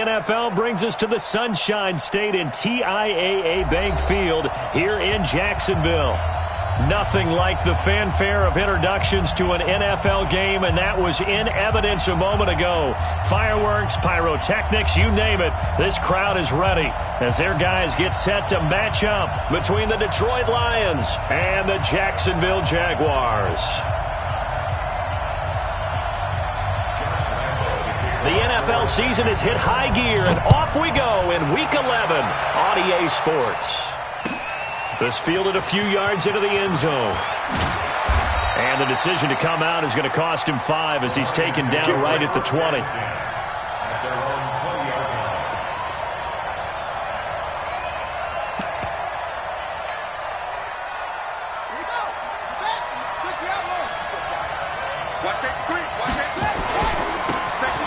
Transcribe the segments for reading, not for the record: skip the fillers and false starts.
NFL brings us to the Sunshine State in TIAA Bank Field here in Jacksonville. Nothing like the fanfare of introductions to an NFL game, and that was in evidence a moment ago. Fireworks, pyrotechnics, you name it. This crowd is ready as their guys get set to match up between the Detroit Lions and the Jacksonville Jaguars. The NFL season has hit high gear, and off we go in Week 11 on EA Sports. This fielded a few yards into the end zone. And the decision to come out is going to cost him 5 as he's taken down right at the 20.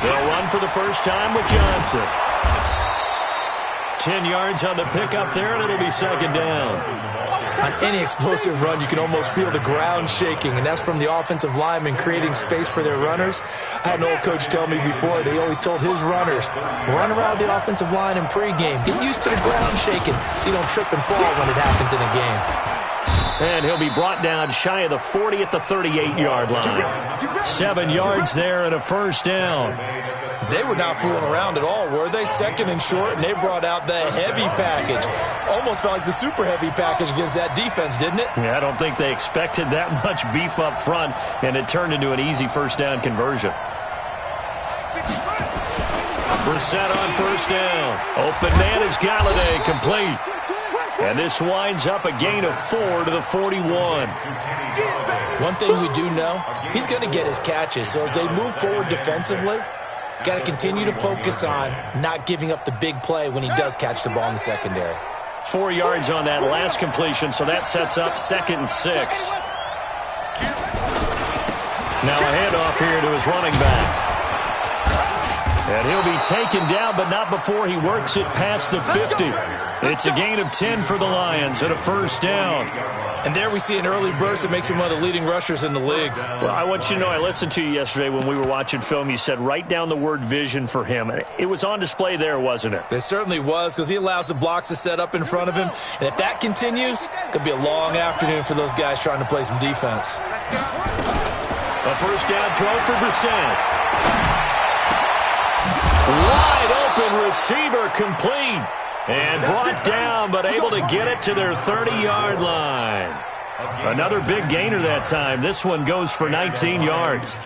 They'll run for the first time with Johnson. 10 yards on the pickup there, and it'll be second down. On any explosive run, you can almost feel the ground shaking, and that's from the offensive linemen creating space for their runners. I had an old coach tell me before, they always told his runners, run around the offensive line in pregame. Get used to the ground shaking so you don't trip and fall when it happens in a game. And he'll be brought down shy of the 40 at the 38-yard line. 7 yards there and a first down. They were not fooling around at all, were they? Second and short, and they brought out the heavy package. Almost felt like the super heavy package against that defense, didn't it? Yeah, I don't think they expected that much beef up front, and it turned into an easy first down conversion. Brissett on first down. Open man is Galladay, complete. And this winds up a gain of 4 to the 41. One thing we do know, he's going to get his catches. So as they move forward defensively, got to continue to focus on not giving up the big play when he does catch the ball in the secondary. 4 yards on that last completion, so that sets up 2nd and 6. Now a handoff here to his running back. And he'll be taken down, but not before he works it past the 50. It's a gain of 10 for the Lions and a first down. And there we see an early burst that makes him one of the leading rushers in the league. Well, I want you to know, I listened to you yesterday when we were watching film. You said write down the word vision for him. It was on display there, wasn't it? It certainly was, because he allows the blocks to set up in front of him. And if that continues, it could be a long afternoon for those guys trying to play some defense. A first down throw for Brissett. Wide open receiver, complete. And brought down, but able to get it to their 30-yard line. Another big gainer that time. This one goes for 19 yards.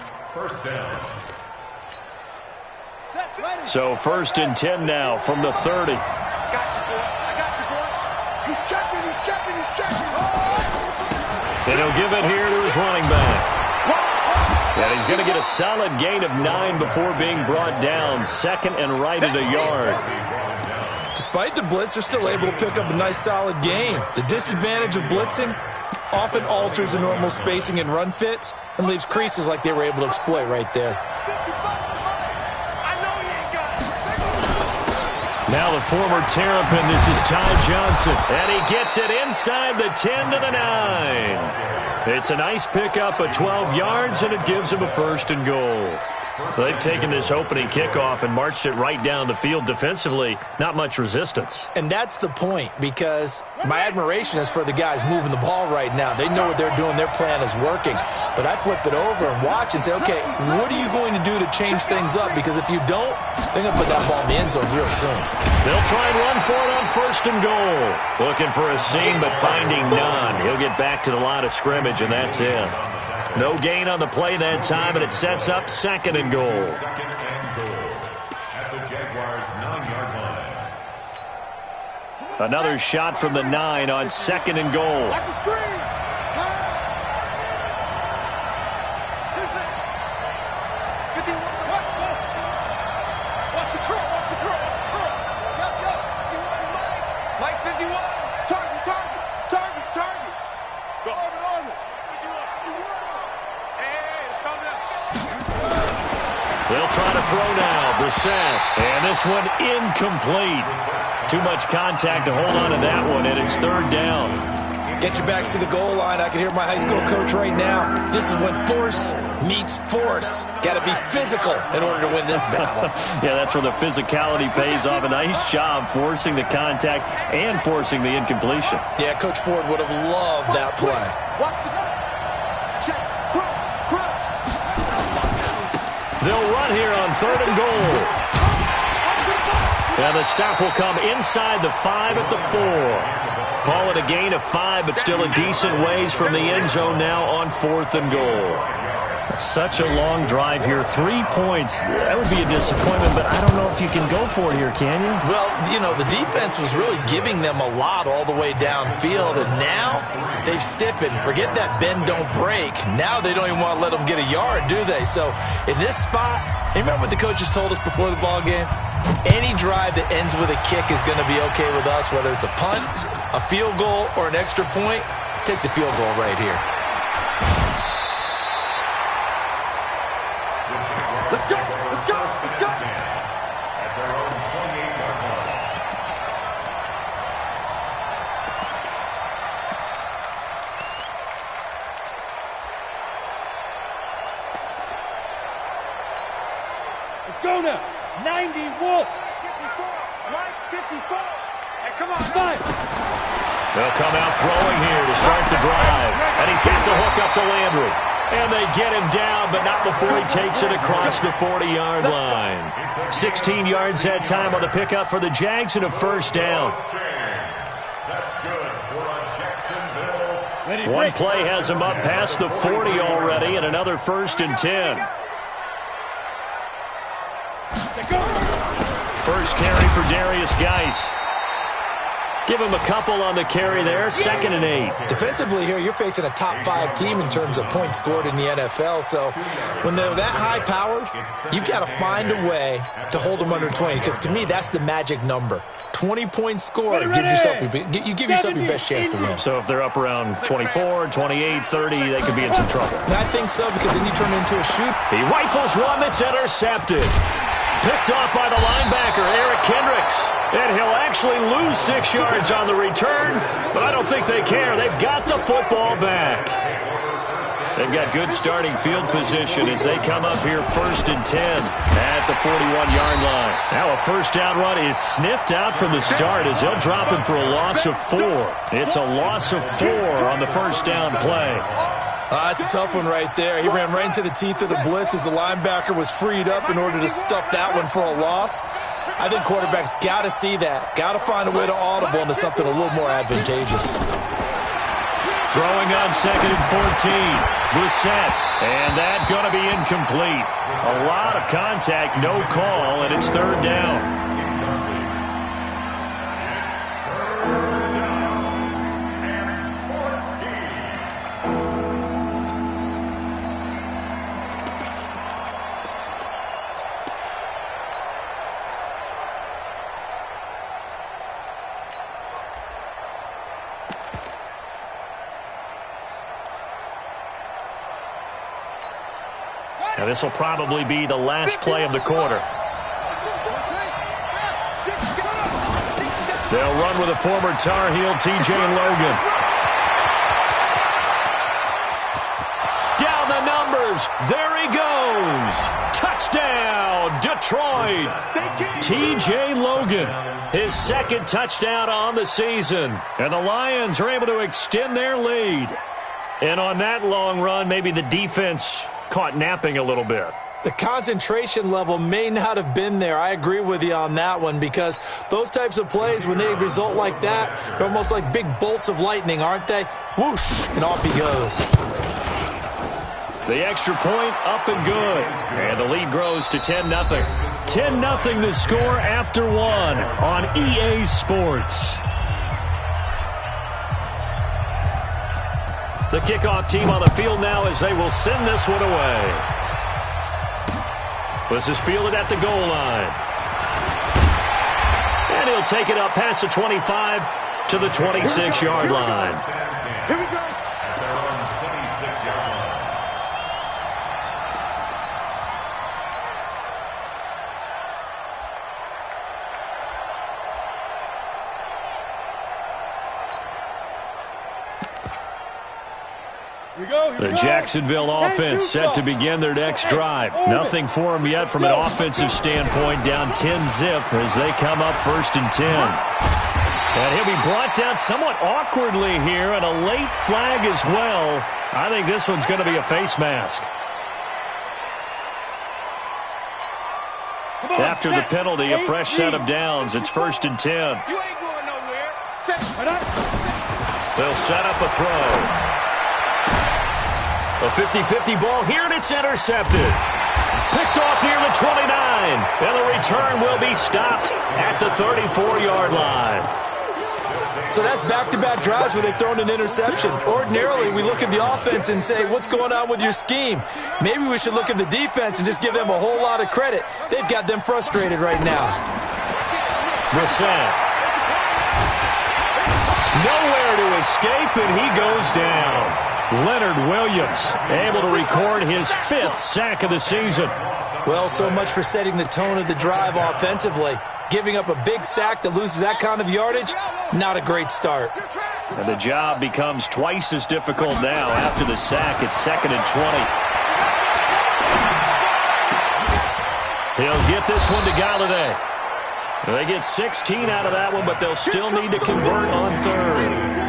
So 1st and 10 now from the 30. And he'll give it here to his running back. And he's going to get a solid gain of 9 before being brought down. 2nd and right at a yard. Despite the blitz, they're still able to pick up a nice, solid gain. The disadvantage of blitzing often alters the normal spacing and run fits and leaves creases like they were able to exploit right there. Now the former Terrapin, this is Ty Johnson. And he gets it inside the 10 to the 9. It's a nice pickup of 12 yards, and it gives him a 1st and goal. They've taken this opening kickoff and marched it right down the field defensively. Not much resistance. And that's the point, because my admiration is for the guys moving the ball right now. They know what they're doing. Their plan is working. But I flip it over and watch and say, okay, what are you going to do to change things up? Because if you don't, they're going to put that ball in the end zone real soon. They'll try and run for it on 1st and goal. Looking for a seam, but finding none. He'll get back to the line of scrimmage, and that's it. No gain on the play that time, and it sets up 2nd and goal. Another shot from the 9 on 2nd and goal. They'll try to throw now. Brissett. And this one incomplete. Too much contact to hold on to that one, and it's 3rd down. Get your backs to the goal line. I can hear my high school coach right now. This is when force meets force. Got to be physical in order to win this battle. Yeah, that's where the physicality pays off. A nice job forcing the contact and forcing the incompletion. Yeah, Coach Ford would have loved that play. They'll run here on 3rd and goal. And the stop will come inside the 5 at the 4. Call it a gain of 5, but still a decent ways from the end zone now on 4th and goal. Such a long drive here. 3 points. That would be a disappointment, but I don't know if you can go for it here, can you? Well, you know, the defense was really giving them a lot all the way downfield, and now they've stiffened. Forget that bend, don't break. Now they don't even want to let them get a yard, do they? So in this spot, remember what the coaches told us before the ball game? Any drive that ends with a kick is going to be okay with us, whether it's a punt, a field goal, or an extra point. Take the field goal right here. Let's go! Let's go! Let's go! Let's go now! 90 Wolf! 54! Right? 54! Hey, come on! Five! They'll come out throwing here to start the drive. And he's got the hook up to Landry. And they get him down, but not before he takes it across the 40-yard line. 16 yards that time on the pickup for the Jags and a first down. One play has him up past the 40 already, and another 1st and 10. First carry for Darius Geis. Give him a couple on the carry there. 2nd and 8. Defensively here, you're facing a top 5 team in terms of points scored in the NFL. So when they're that high-powered, you've got to find a way to hold them under 20. Because to me, that's the magic number. 20 points scored. You give yourself your best chance to win. So if they're up around 24, 28, 30, they could be in some trouble. I think so, because then you turn it into a shoot. He rifles one that's intercepted. Picked off by the linebacker, Eric Kendricks. And he'll actually lose 6 yards on the return, but I don't think they care. They've got the football back. They've got good starting field position as they come up here 1st and 10 at the 41-yard line. Now a first down run is sniffed out from the start as they'll drop him for a loss of 4. It's a loss of 4 on the first down play. That's a tough one right there. He ran right into the teeth of the blitz as the linebacker was freed up in order to stuff that one for a loss. I think quarterbacks got to see that. Got to find a way to audible into something a little more advantageous. Throwing on 2nd and 14. Brissett. And that's going to be incomplete. A lot of contact, no call, and it's 3rd down. Now this will probably be the last play of the quarter. They'll run with a former Tar Heel, T.J. Logan. Down the numbers. There he goes. Touchdown, Detroit. T.J. Logan, his 2nd touchdown on the season. And the Lions are able to extend their lead. And on that long run, maybe the defense caught napping a little bit. The concentration level may not have been there. I agree with you on that one, because those types of plays, when they result like that, they're almost like big bolts of lightning, aren't they? Whoosh, and off he goes. The extra point up and good. And the lead grows to 10-0. 10-0 the score after 1 on EA Sports. The kickoff team on the field now as they will send this one away. This is fielded at the goal line. And he'll take it up past the 25 to the 26-yard line. Here we go. The Jacksonville offense set to begin their next drive. Nothing for them yet from an offensive standpoint. Down 10-zip as they come up 1st and 10. And he'll be brought down somewhat awkwardly here, and a late flag as well. I think this one's going to be a face mask. After the penalty, a fresh set of downs. It's 1st and 10. You ain't going nowhere. They'll set up a throw. A 50-50 ball here, and it's intercepted. Picked off near the 29. And the return will be stopped at the 34-yard line. So that's back-to-back drives where they've thrown an interception. Ordinarily, we look at the offense and say, what's going on with your scheme? Maybe we should look at the defense and just give them a whole lot of credit. They've got them frustrated right now. Brissett. Nowhere to escape, and he goes down. Leonard Williams able to record his 5th sack of the season. Well, so much for setting the tone of the drive offensively. Giving up a big sack that loses that kind of yardage, not a great start. And the job becomes twice as difficult now after the sack. It's 2nd and 20. He'll get this one to Galladay. They get 16 out of that one, but they'll still need to convert on 3rd.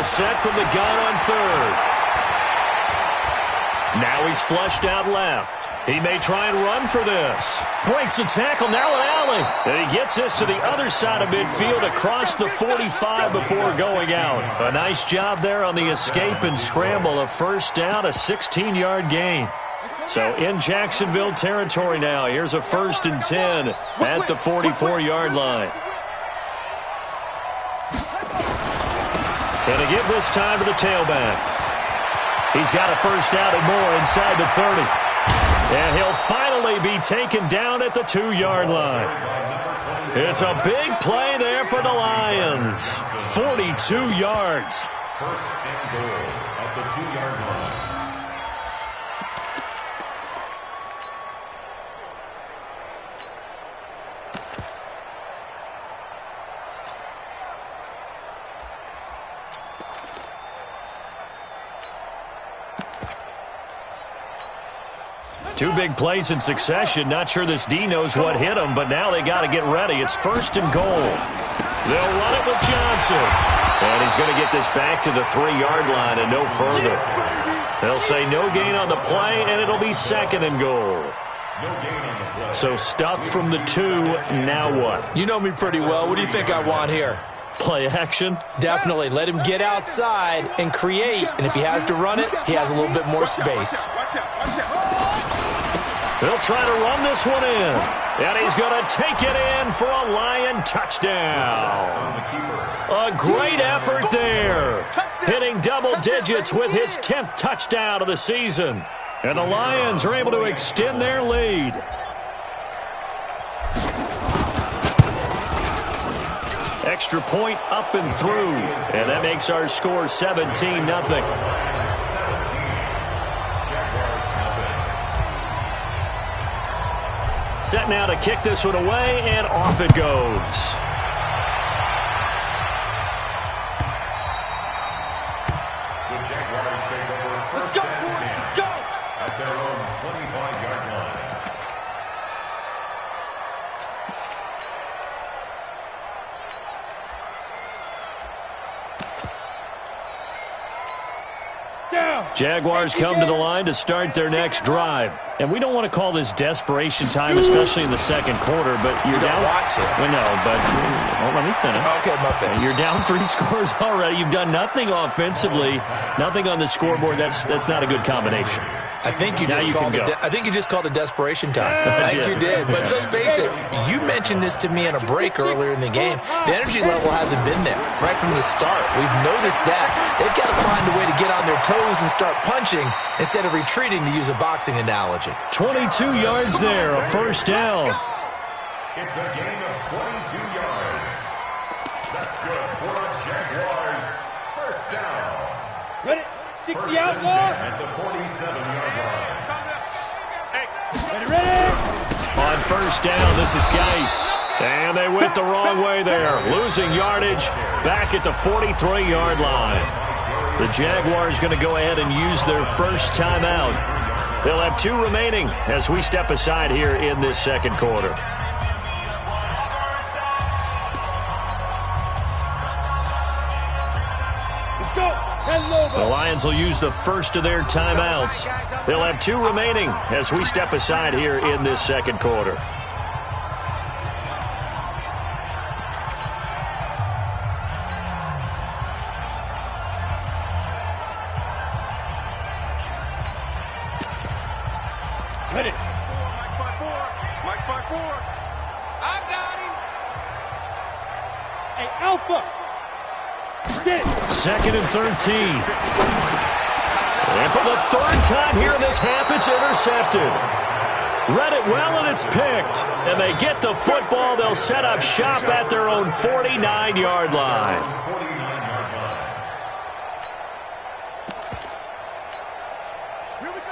Set from the gun on 3rd. Now he's flushed out left. He may try and run for this. Breaks the tackle, now an alley. And he gets this to the other side of midfield across the 45 before going out. A nice job there on the escape and scramble. A 1st down, a 16-yard gain. So in Jacksonville territory now. Here's a 1st and 10 at the 44-yard line. And to give this time to the tailback. He's got a 1st down and more inside the 30. And he'll finally be taken down at the 2-yard line. It's a big play there for the Lions. 42 yards. 1st and goal at the 2-yard line. Two big plays in succession. Not sure this D knows what hit him, but now they got to get ready. It's 1st and goal. They'll run it with Johnson. And he's going to get this back to the 3-yard line and no further. They'll say no gain on the play, and it'll be 2nd and goal. So stuffed from the 2, now what? You know me pretty well. What do you think I want here? Play action? Definitely. Let him get outside and create. And if he has to run it, he has a little bit more space. They'll try to run this one in. And he's going to take it in for a Lion touchdown. A great effort there. Hitting double digits with his 10th touchdown of the season. And the Lions are able to extend their lead. Extra point up and through. And that makes our score 17-0. Set now to kick this one away, and off it goes. The Jaguars take over 1st and 10 at their own 25-yard line. Jaguars come to the line to start their next drive. And we don't want to call this desperation time, especially in the 2nd quarter, but you're down. Don't want to. We know, but let me finish. Okay, my bad. You're down 3 scores already. You've done nothing offensively, nothing on the scoreboard. That's not a good combination. I think you just called it desperation time. I think you did. But let's face it, you mentioned this to me in a break earlier in the game. The energy level hasn't been there right from the start. We've noticed that. They've got to find a way to get on their toes and start punching instead of retreating, to use a boxing analogy. 22 yards there, a 1st down. It's a gain of 22 yards. That's good for the Jaguars. 1st down. Ready? 60 out, Lord. At the 47-yard line. Ready? On first down, this is Geis. And they went the wrong way there. Losing yardage back at the 43-yard line. The Jaguars going to go ahead and use their first timeout. They'll have 2 remaining as we step aside here in this second quarter. The Lions will use the first of their timeouts. They'll have 2 remaining as we step aside here in this second quarter. Ready? Mike 5-4. I got him. Hey, Alpha. Get it. Second and 13. And for the 3rd time here in this half, it's intercepted. Read it well, and it's picked. And they get the football. They'll set up shop at their own 49-yard line.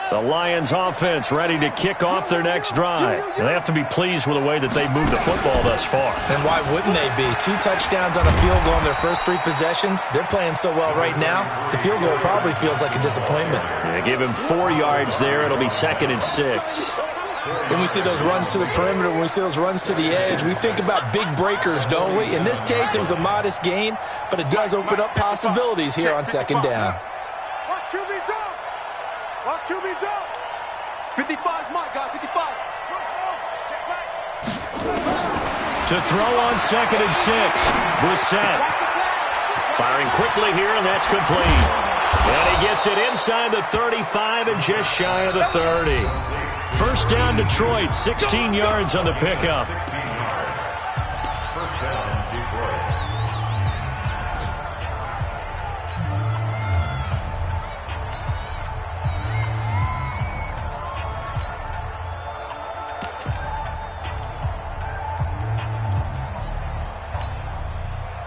The Lions offense ready to kick off their next drive. And they have to be pleased with the way that they've moved the football thus far. And why wouldn't they be? 2 touchdowns on a field goal in their first 3 possessions. They're playing so well right now, the field goal probably feels like a disappointment. They give him 4 yards there. It'll be 2nd and 6. When we see those runs to the perimeter, when we see those runs to the edge, we think about big breakers, don't we? In this case, it was a modest gain, but it does open up possibilities here on 2nd down. Watch QB jump. Watch QB jump. 55, Mike, guys, 55. To throw on 2nd and 6. Brissett firing quickly here, and that's complete. And he gets it inside the 35 and just shy of the 30. First down, Detroit, 16 yards on the pickup. First down, Detroit.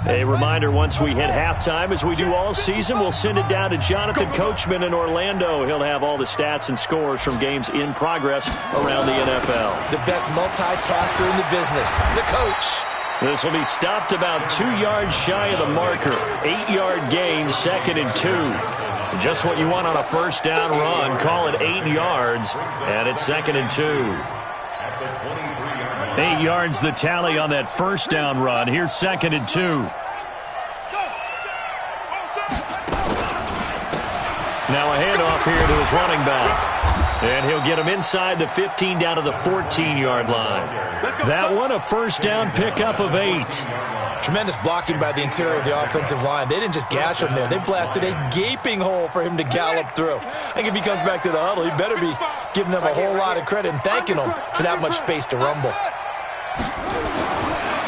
A reminder, once we hit halftime, as we do all season, we'll send it down to Jonathan Coachman in Orlando. He'll have all the stats and scores from games in progress around the NFL. The best multitasker in the business, the coach. This will be stopped about 2 yards shy of the marker. 8-yard gain, 2nd and 2. Just what you want on a first down run. Call it 8 yards, and it's 2nd and 2. 8 yards the tally on that first down run. Here's 2nd and 2. Now a handoff here to his running back. And he'll get him inside the 15 down to the 14-yard line. That one a first down pickup of 8. Tremendous blocking by the interior of the offensive line. They didn't just gash him there. They blasted a gaping hole for him to gallop through. I think if he comes back to the huddle, he better be giving them a whole lot of credit and thanking them for that much space to rumble.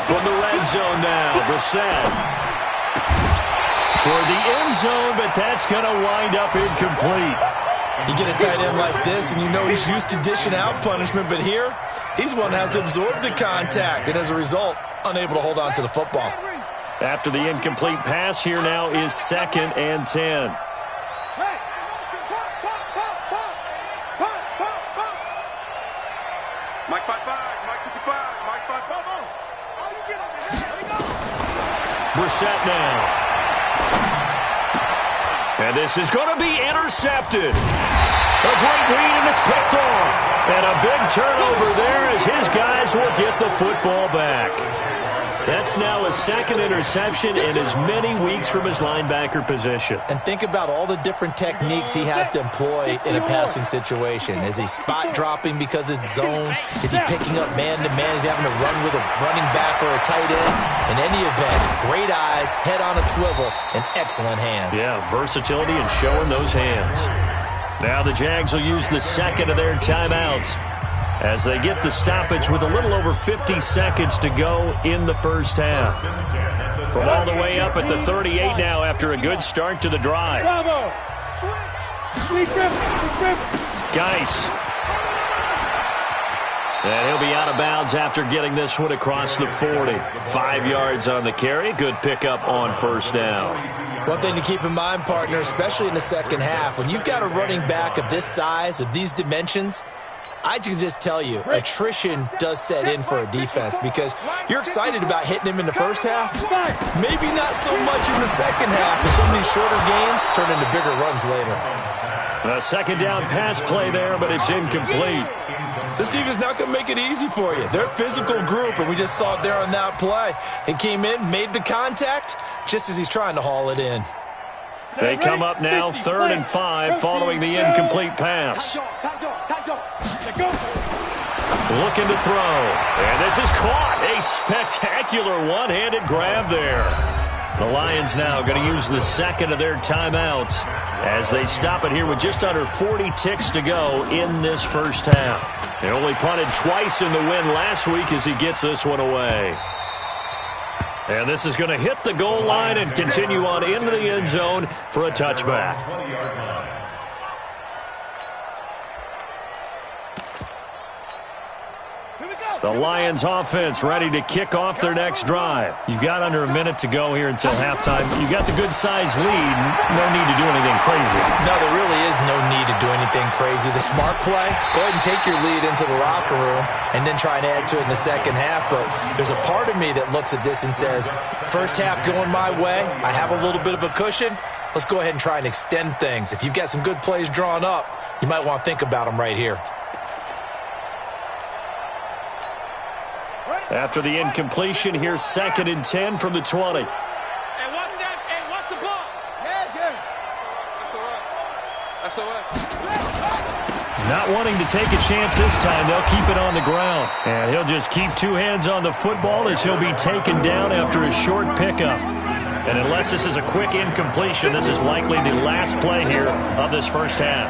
From the red zone now, Brissett toward the end zone, but that's going to wind up incomplete. You get a tight end like this, and you know he's used to dishing out punishment, but here, he's one that has to absorb the contact, and as a result, unable to hold on to the football. After the incomplete pass, here now is 2nd and 10. Mike 5-5, Mike 55, Mike 5-5. Brissett now. And this is going to be intercepted. A great read, and it's picked off. And a big turnover there as his guys will get the football back. That's now a 2nd interception in as many weeks from his linebacker position. And think about all the different techniques he has to employ in a passing situation. Is he spot dropping because it's zone? Is he picking up man-to-man? Is he having to run with a running back or a tight end? In any event, great eyes, head on a swivel, and excellent hands. Yeah, versatility and showing those hands. Now the Jags will use the 2nd of their timeouts as they get the stoppage with a little over 50 seconds to go in the first half. From all the way up at the 38 now after a good start to the drive. Bravo. Sweet grip. Geis. And he'll be out of bounds after getting this one across the 40. 5 yards on the carry. Good pickup on first down. One thing to keep in mind, partner, especially in the second half, when you've got a running back of this size, of these dimensions, I can just tell you, attrition does set in for a defense because you're excited about hitting him in the first half. Maybe not so much in the second half, and some of these shorter gains turn into bigger runs later. A second down pass play there, but it's incomplete. This defense is not going to make it easy for you. They're a physical group, and we just saw it there on that play. He came in, made the contact, just as he's trying to haul it in. They come up now 3rd and 5 following the incomplete pass. Looking to throw. And this is caught. A spectacular one-handed grab there. The Lions now going to use the second of their timeouts as they stop it here with just under 40 ticks to go in this first half. They only punted twice in the win last week as he gets this one away. And this is going to hit the goal line and continue on into the end zone for a touchback. The Lions offense ready to kick off their next drive. You've got under a minute to go here until halftime. You've got the good-sized lead. No need to do anything crazy. No, there really is no need to do anything crazy. The smart play, go ahead and take your lead into the locker room and then try and add to it in the second half. But there's a part of me that looks at this and says, first half going my way, I have a little bit of a cushion. Let's go ahead and try and extend things. If you've got some good plays drawn up, you might want to think about them right here. After the incompletion, here's 2nd and 10 from the 20. Hey, watch that. Hey, watch the ball. Yeah. That's all right. Not wanting to take a chance this time, they'll keep it on the ground. And he'll just keep 2 hands on the football as he'll be taken down after a short pickup. And unless this is a quick incompletion, this is likely the last play here of this first half.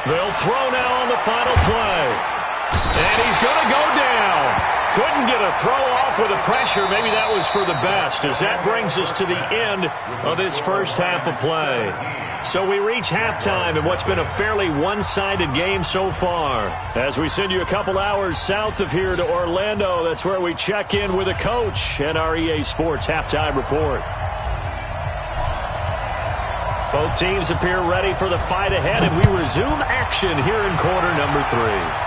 They'll throw now on the final play. And he's going to go down. Couldn't get a throw off with the pressure. Maybe that was for the best, as that brings us to the end of this first half of play. So we reach halftime in what's been a fairly one-sided game so far. As we send you a couple hours south of here to Orlando, that's where we check in with a coach and our EA Sports Halftime Report. Both teams appear ready for the fight ahead, and we resume action here in quarter number 3.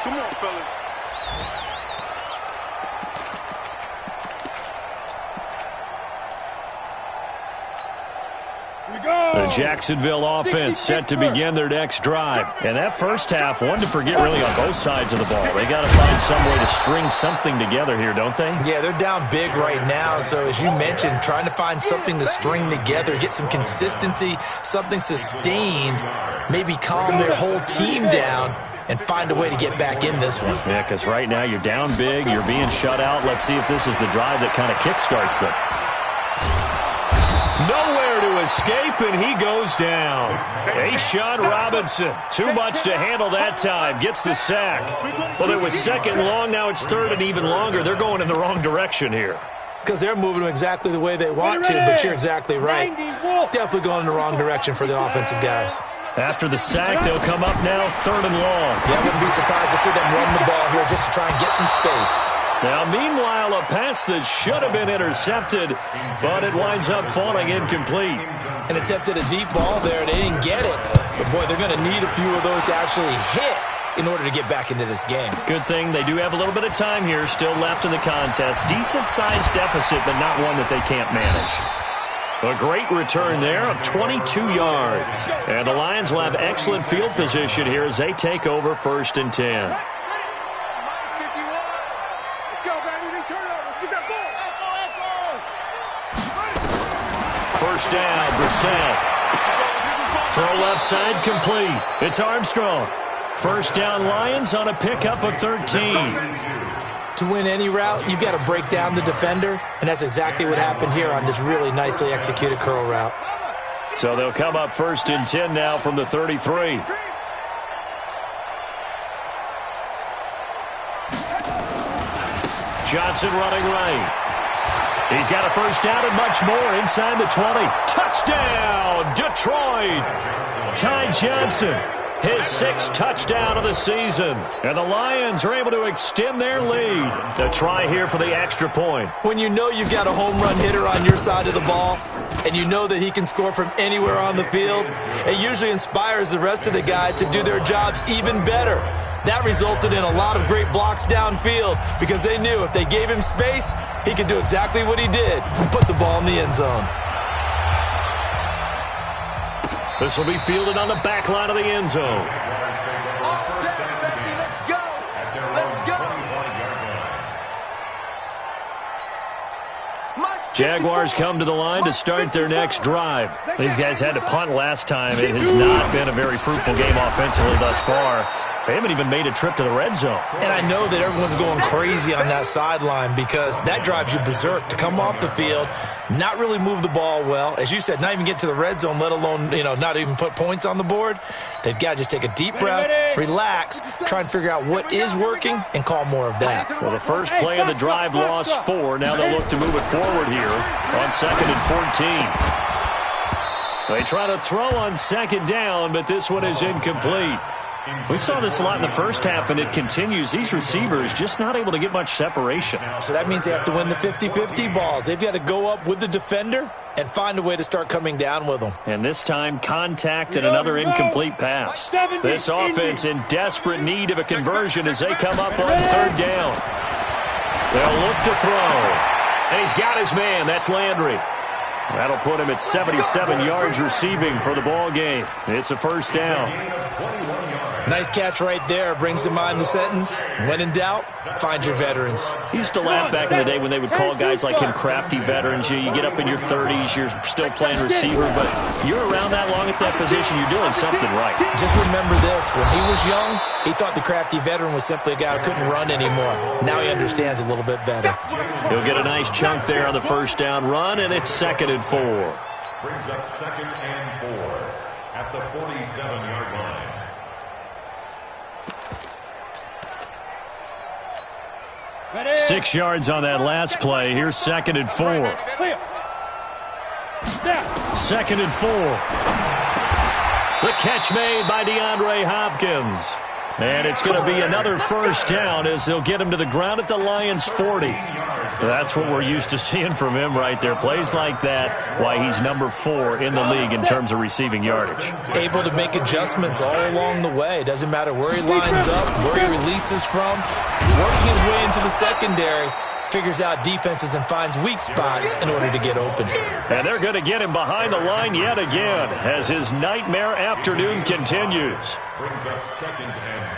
Come on, fellas. The Jacksonville offense set to begin their next drive. And that first half, one to forget really on both sides of the ball. They got to find some way to string something together here, don't they? Yeah, they're down big right now. So as you mentioned, trying to find something to string together, get some consistency, something sustained, maybe calm their whole team down and find a way to get back in this one. Yeah, because right now you're down big, you're being shut out. Let's see if this is the drive that kind of kickstarts them. Nowhere to escape, and he goes down. A'Shawn Robinson, too much to handle that time, gets the sack. Well, it was 2nd and long, now it's 3rd and even longer. They're going in the wrong direction here. Because they're moving them exactly the way they want to, but you're exactly right. Definitely going in the wrong direction for the offensive guys. After the sack, they'll come up now 3rd and long. Yeah, I wouldn't be surprised to see them run the ball here just to try and get some space. Now, meanwhile, a pass that should have been intercepted, but it winds up falling incomplete. And attempted a deep ball there, and they didn't get it. But, boy, they're going to need a few of those to actually hit in order to get back into this game. Good thing they do have a little bit of time here still left in the contest. Decent-sized deficit, but not one that they can't manage. A great return there of 22 yards. And the Lions will have excellent field position here as they take over 1st and 10. First down, Brissett. Throw left side complete. It's Armstrong. First down, Lions on a pickup of 13. To win any route, you've got to break down the defender, and that's exactly what happened here on this really nicely executed curl route. So they'll come up 1st and 10 now from the 33. Johnson running right. He's got a first down and much more inside the 20. Touchdown, Detroit. Ty Johnson His 6th touchdown of the season. And the Lions are able to extend their lead. A try here for the extra point. When you know you've got a home run hitter on your side of the ball, and you know that he can score from anywhere on the field, it usually inspires the rest of the guys to do their jobs even better. That resulted in a lot of great blocks downfield because they knew if they gave him space, he could do exactly what he did and put the ball in the end zone. This will be fielded on the back line of the end zone. Jaguars come to the line to start their next drive. These guys had to punt last time. It has not been a very fruitful game offensively thus far. They haven't even made a trip to the red zone. And I know that everyone's going crazy on that sideline because that drives you berserk to come off the field, not really move the ball well. As you said, not even get to the red zone, let alone, not even put points on the board. They've got to just take a deep breath, relax, try and figure out what is working, and call more of that. Well, the first play of the drive lost 4. Now they'll look to move it forward here on 2nd and 14. They try to throw on 2nd down, but this one is incomplete. We saw this a lot in the first half, and it continues. These receivers just not able to get much separation. So that means they have to win the 50-50 balls. They've got to go up with the defender and find a way to start coming down with them. And this time, contact and another incomplete pass. This offense in desperate need of a conversion as they come up on 3rd down. They'll look to throw. And he's got his man. That's Landry. That'll put him at 77 yards receiving for the ball game. It's a 1st down. Nice catch right there. Brings to mind the sentence, when in doubt, find your veterans. He used to laugh back in the day when they would call guys like him crafty veterans. You get up in your 30s, you're still playing receiver, but you're around that long at that position, you're doing something right. Just remember this. When he was young, he thought the crafty veteran was simply a guy who couldn't run anymore. Now he understands a little bit better. He'll get a nice chunk there on the 1st down run, and it's 2nd and 4. Brings up 2nd and 4 at the 47-yard line. Ready. 6 yards on that last play. Here's 2nd and 4. 2nd and 4. The catch made by DeAndre Hopkins. And it's going to be another 1st down as they'll get him to the ground at the Lions' 40. That's what we're used to seeing from him right there. Plays like that, why he's number 4 in the league in terms of receiving yardage. Able to make adjustments all along the way. Doesn't matter where he lines up, where he releases from. Working his way into the secondary, figures out defenses and finds weak spots in order to get open. And they're going to get him behind the line yet again as his nightmare afternoon continues. Brings up 2nd and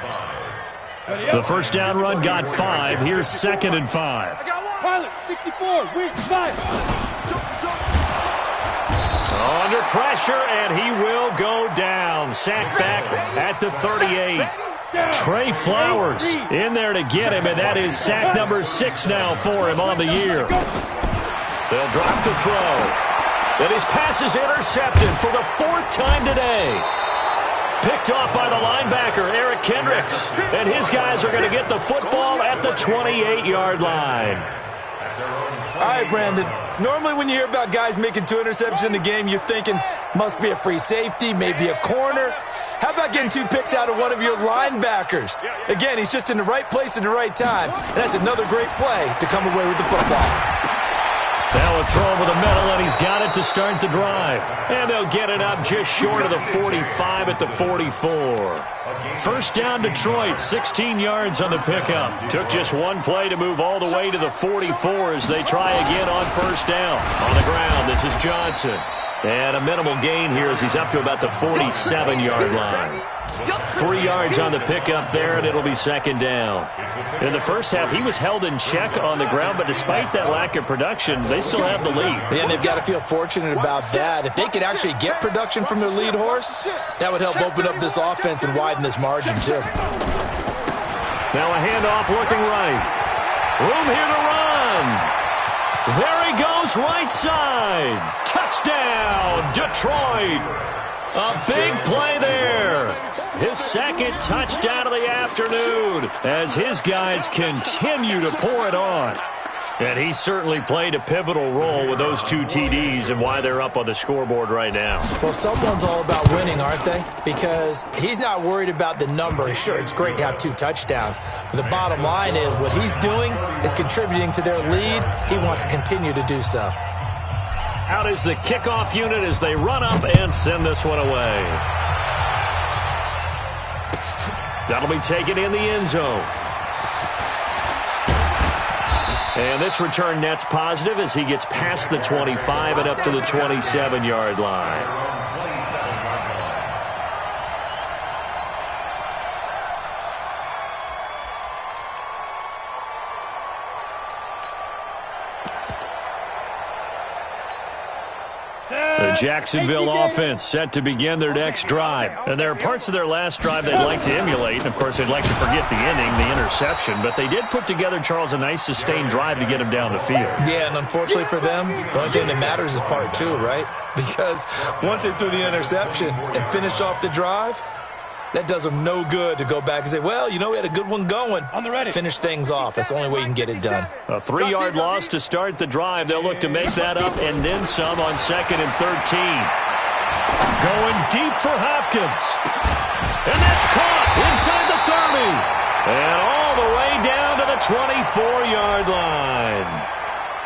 5. The 1st down run got 5. Here's 2nd and 5. Pilot, 64, weak 5. Under pressure, and he will go down. Sacked back at the 38. Trey Flowers in there to get him, and that is sack number 6 now for him on the year. They'll drop the throw. And his pass is intercepted for the 4th time today. Picked off by the linebacker, Eric Kendricks. And his guys are going to get the football at the 28-yard line. All right, Brandon. Normally when you hear about guys making 2 interceptions in the game, you're thinking must be a free safety, maybe a corner. How about getting 2 picks out of one of your linebackers? Again, he's just in the right place at the right time. And that's another great play to come away with the football. Now a throw over the middle, and he's got it to start the drive. And they'll get it up just short of the 45 at the 44. 1st down Detroit, 16 yards on the pickup. Took just 1 play to move all the way to the 44 as they try again on 1st down. On the ground, this is Johnson. And a minimal gain here as he's up to about the 47-yard line. 3 yards on the pickup there, and it'll be 2nd down. In the first half, he was held in check on the ground, but despite that lack of production, they still have the lead. And they've got to feel fortunate about that. If they could actually get production from their lead horse, that would help open up this offense and widen this margin, too. Now a handoff looking right. Room here to run. There he goes, right side. Touchdown, Detroit. A big play there. His 2nd touchdown of the afternoon as his guys continue to pour it on. And he certainly played a pivotal role with those 2 TDs and why they're up on the scoreboard right now. Well, someone's all about winning, aren't they? Because he's not worried about the number. Sure, it's great to have 2 touchdowns. But the bottom line is what he's doing is contributing to their lead. He wants to continue to do so. Out is the kickoff unit as they run up and send this one away. That'll be taken in the end zone. And this return net's positive as he gets past the 25 and up to the 27-yard line. The Jacksonville offense set to begin their next drive. And there are parts of their last drive they'd like to emulate. And, of course, they'd like to forget the ending, the interception. But they did put together, Charles, a nice sustained drive to get him down the field. Yeah, and unfortunately for them, the only thing that matters is part 2, right? Because once they threw the interception and finished off the drive, that does them no good to go back and say, well, you know, we had a good one going. On the ready. Finish things off. That's the only way you can get it done. A 3-yard loss to start the drive. They'll look to make that up and then some on 2nd and 13. Going deep for Hopkins. And that's caught inside the 30. And all the way down to the 24-yard line.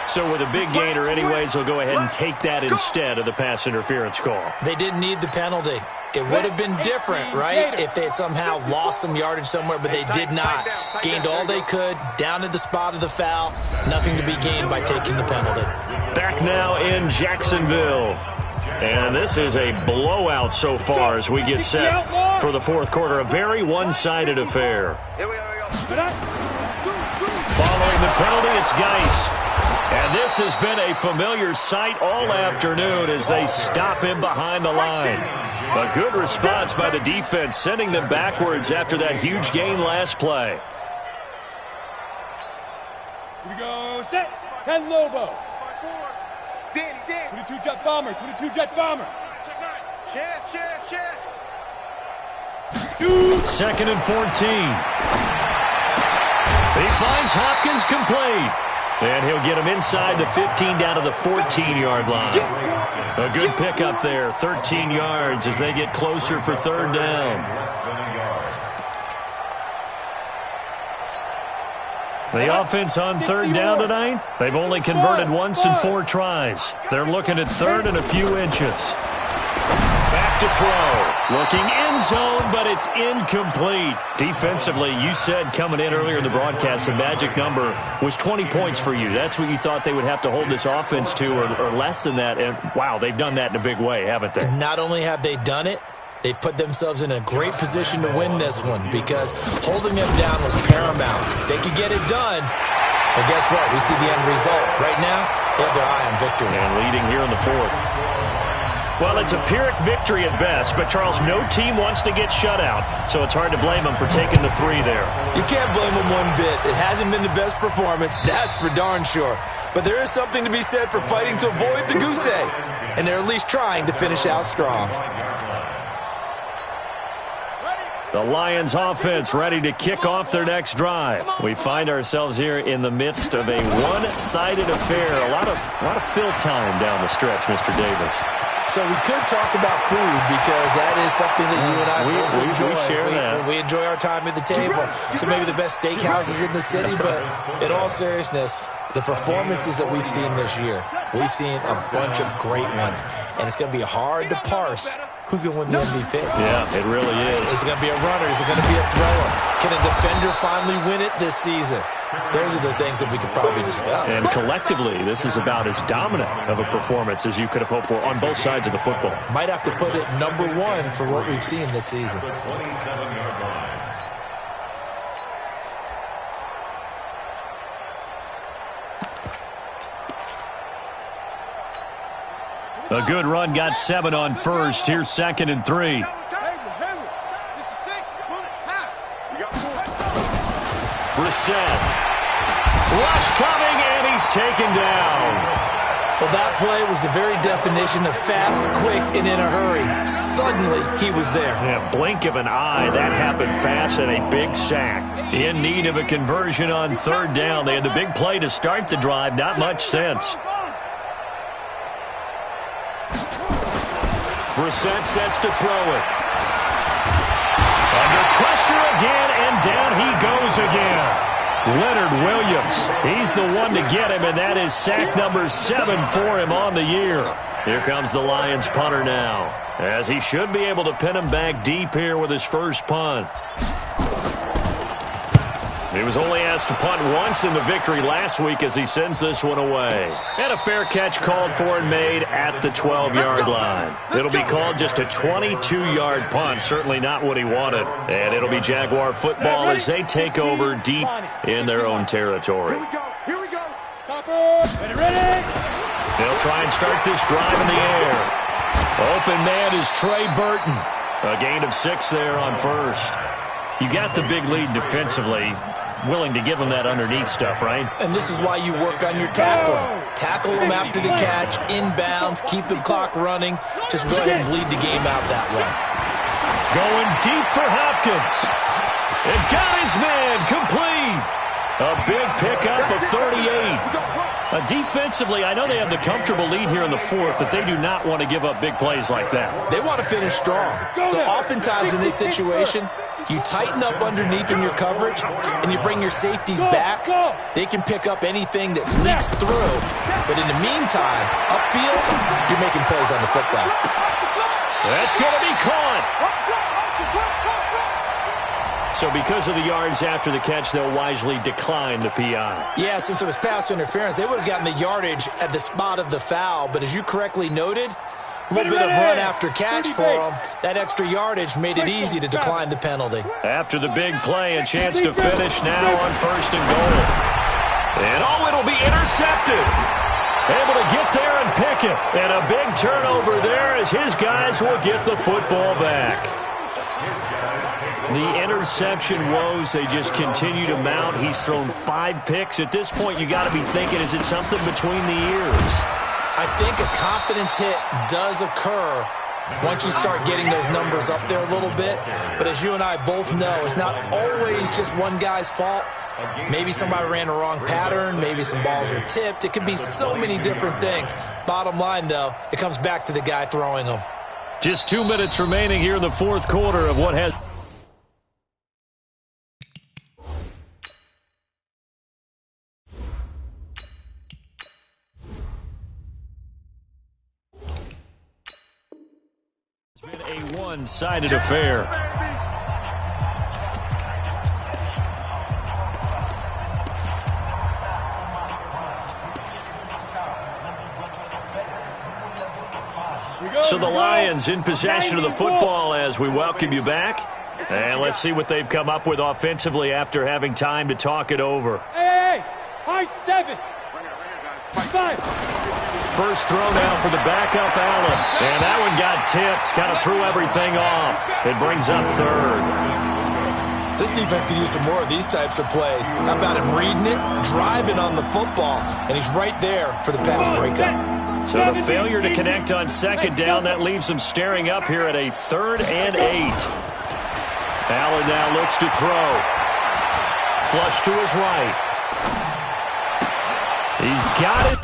So with a big gainer anyways, they'll go ahead and take that instead of the pass interference call. They didn't need the penalty. It would have been different, right, if they had somehow lost some yardage somewhere, but they did not. Gained all they could, down to the spot of the foul. Nothing to be gained by taking the penalty. Back now in Jacksonville. And this is a blowout so far as we get set for the 4th quarter. A very one-sided affair. Following the penalty, it's Geis. And this has been a familiar sight all afternoon as they stop him behind the line. A good response by the defense, sending them backwards after that huge gain last play. Here we go, set. 10 Lobo. Danny. 22 Jet Bomber, 22 Jet Bomber. Chance. Shoot. 2nd and 14. He finds Hopkins complete. And he'll get him inside the 15 down to the 14-yard line. A good pickup there, 13 yards as they get closer for 3rd down. The offense on 3rd down tonight, they've only converted once in 4 tries. They're looking at 3rd and a few inches. Back to throw. Looking end zone, but it's incomplete. Defensively, you said coming in earlier in the broadcast, the magic number was 20 points for you. That's what you thought they would have to hold this offense to, or less than that. And, wow, they've done that in a big way, haven't they? Not only have they done it, they put themselves in a great position to win this one because holding them down was paramount. If they could get it done, well, guess what? We see the end result. Right now, they have their eye on victory. And leading here in the 4th. Well, it's a Pyrrhic victory at best, but, Charles, no team wants to get shut out, so it's hard to blame them for taking the 3 there. You can't blame them one bit. It hasn't been the best performance, that's for darn sure. But there is something to be said for fighting to avoid the goose egg, and they're at least trying to finish out strong. The Lions offense ready to kick off their next drive. We find ourselves here in the midst of a one-sided affair. A lot of fill time down the stretch, Mr. Davis. So we could talk about food because that is something that you and I enjoy. We share that. We enjoy our time at the table. So maybe the best steakhouses in the city, but in all seriousness, the performances that we've seen this year, we've seen a bunch of great ones. And it's going to be hard to parse who's going to win the MVP. Yeah, it really is. Is it going to be a runner? Is it going to be a thrower? Can a defender finally win it this season? Those are the things that we could probably discuss. And collectively, this is about as dominant of a performance as you could have hoped for on both sides of the football. Might have to put it number 1 for what we've seen this season. A good run, got 7 on first. Here's 2nd and 3. Brissett. Rush coming, and he's taken down. Well, that play was the very definition of fast, quick, and in a hurry. Suddenly, he was there. Yeah, blink of an eye. That happened fast and a big sack. In need of a conversion on third down. They had the big play to start the drive. Not much sense. Brissett sets to throw it. Under pressure again, and down he goes again. Leonard Williams, he's the one to get him, and that is sack number 7 for him on the year. Here comes the Lions punter now, as he should be able to pin him back deep here with his first punt. He was only asked to punt once in the victory last week as he sends this one away. And a fair catch called for and made at the 12-yard line. It'll be called just a 22-yard punt, certainly not what he wanted. And it'll be Jaguar football as they take over deep in their own territory. Here we go. Topper, ready. They'll try and start this drive in the air. Open man is Trey Burton. A gain of 6 there on first. You got the big lead defensively. Willing to give him that underneath stuff, right? And this is why you work on your tackling. Tackle him after the catch, inbounds, keep the clock running. Just go ahead and bleed the game out that way. Going deep for Hopkins. And got his man complete. A big pickup of 38. Defensively, I know they have the comfortable lead here in the fourth, but they do not want to give up big plays like that. They want to finish strong. So oftentimes in this situation, you tighten up underneath in your coverage, and you bring your safeties back. They can pick up anything that leaks through. But in the meantime, upfield, you're making plays on the football. That's going to be caught. So because of the yards after the catch, they'll wisely decline the PI. Yeah, since it was pass interference, they would have gotten the yardage at the spot of the foul. But as you correctly noted, a little bit of run after catch for them. That extra yardage made it easy to decline the penalty. After the big play, a chance to finish now on first and goal. And it'll be intercepted. Able to get there and pick it. And a big turnover there as his guys will get the football back. The interception woes, they just continue to mount. He's thrown 5 picks. At this point, you got to be thinking, is it something between the ears? I think a confidence hit does occur once you start getting those numbers up there a little bit. But as you and I both know, it's not always just one guy's fault. Maybe somebody ran a wrong pattern. Maybe some balls were tipped. It could be so many different things. Bottom line, though, it comes back to the guy throwing them. Just 2 minutes remaining here in the fourth quarter of what has... been a one-sided affair. So the Lions in possession of the football as we welcome you back. And let's see what they've come up with offensively after having time to talk it over. Hey, high 7. 5. First throw now for the backup Allen. And that one got tipped. Kind of threw everything off. It brings up third. This defense could use some more of these types of plays. How about him reading it, driving on the football, and he's right there for the pass breakup. So the failure to connect on second down, that leaves him staring up here at a 3rd and 8. Allen now looks to throw. Flush to his right. He's got it.